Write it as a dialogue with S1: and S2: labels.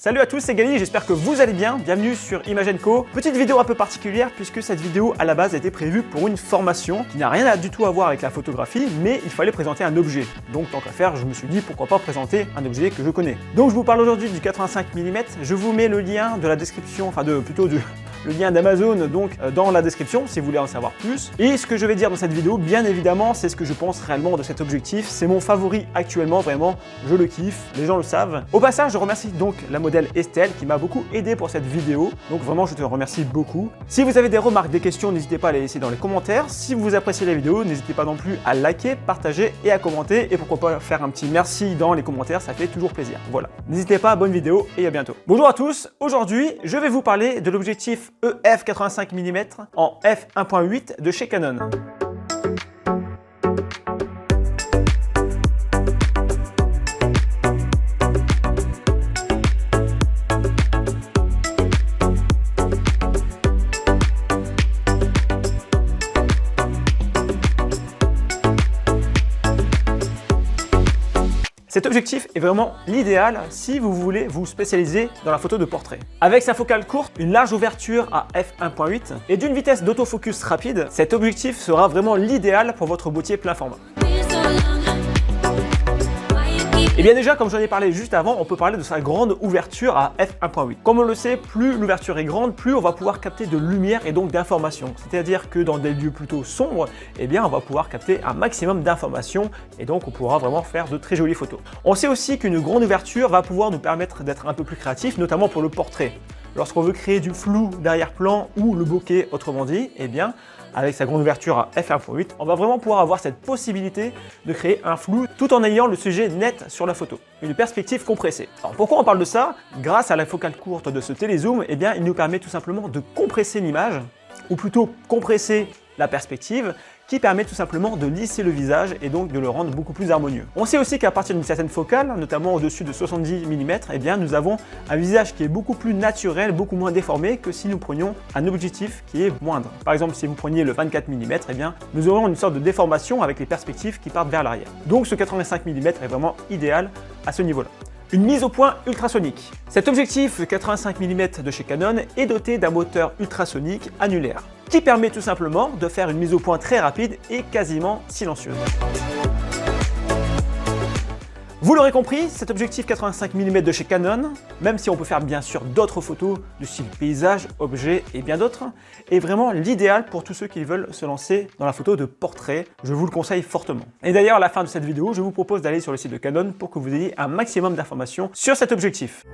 S1: Salut à tous, c'est Gali, j'espère que vous allez bien. Bienvenue sur Image & Co. Petite vidéo un peu particulière puisque cette vidéo à la base était prévue pour une formation qui n'a rien du tout à voir avec la photographie, mais il fallait présenter un objet. Donc tant qu'à faire, je me suis dit pourquoi pas présenter un objet que je connais. Donc je vous parle aujourd'hui du 85 mm, je vous mets le lien de la description, le lien d'Amazon donc dans la description si vous voulez en savoir plus. Et ce que je vais dire dans cette vidéo, bien évidemment, c'est ce que je pense réellement de cet objectif. C'est mon favori actuellement, vraiment, je le kiffe, les gens le savent. Au passage, je remercie donc la modèle Estelle qui m'a beaucoup aidé pour cette vidéo. Donc vraiment, je te remercie beaucoup. Si vous avez des remarques, des questions, n'hésitez pas à les laisser dans les commentaires. Si vous appréciez la vidéo, n'hésitez pas non plus à liker, partager et à commenter. Et pourquoi pas faire un petit merci dans les commentaires, ça fait toujours plaisir. Voilà. N'hésitez pas, bonne vidéo et à bientôt. Bonjour à tous, aujourd'hui, je vais vous parler de l'objectif EF 85 mm en f1.8 de chez Canon. Cet objectif est vraiment l'idéal si vous voulez vous spécialiser dans la photo de portrait. Avec sa focale courte, une large ouverture à f1.8 et d'une vitesse d'autofocus rapide, cet objectif sera vraiment l'idéal pour votre boîtier plein format. Et bien déjà, comme j'en ai parlé juste avant, on peut parler de sa grande ouverture à f1.8. Comme on le sait, plus l'ouverture est grande, plus on va pouvoir capter de lumière et donc d'informations. C'est-à-dire que dans des lieux plutôt sombres, eh bien on va pouvoir capter un maximum d'informations et donc on pourra vraiment faire de très jolies photos. On sait aussi qu'une grande ouverture va pouvoir nous permettre d'être un peu plus créatif, notamment pour le portrait. Lorsqu'on veut créer du flou d'arrière-plan ou le bokeh, autrement dit, eh bien, avec sa grande ouverture à f1.8, on va vraiment pouvoir avoir cette possibilité de créer un flou tout en ayant le sujet net sur la photo, une perspective compressée. Alors pourquoi on parle de ça? Grâce à la focale courte de ce télézoom, eh bien, il nous permet tout simplement de compresser l'image, ou plutôt compresser la perspective, qui permet tout simplement de lisser le visage et donc de le rendre beaucoup plus harmonieux. On sait aussi qu'à partir d'une certaine focale, notamment au-dessus de 70 mm, eh bien, nous avons un visage qui est beaucoup plus naturel, beaucoup moins déformé que si nous prenions un objectif qui est moindre. Par exemple, si vous preniez le 24 mm, eh bien, nous aurons une sorte de déformation avec les perspectives qui partent vers l'arrière. Donc ce 85 mm est vraiment idéal à ce niveau-là. Une mise au point ultrasonique. Cet objectif 85 mm de chez Canon est doté d'un moteur ultrasonique annulaire qui permet tout simplement de faire une mise au point très rapide et quasiment silencieuse. Vous l'aurez compris, cet objectif 85 mm de chez Canon, même si on peut faire bien sûr d'autres photos du style paysage, objet et bien d'autres, est vraiment l'idéal pour tous ceux qui veulent se lancer dans la photo de portrait. Je vous le conseille fortement. Et d'ailleurs, à la fin de cette vidéo, je vous propose d'aller sur le site de Canon pour que vous ayez un maximum d'informations sur cet objectif.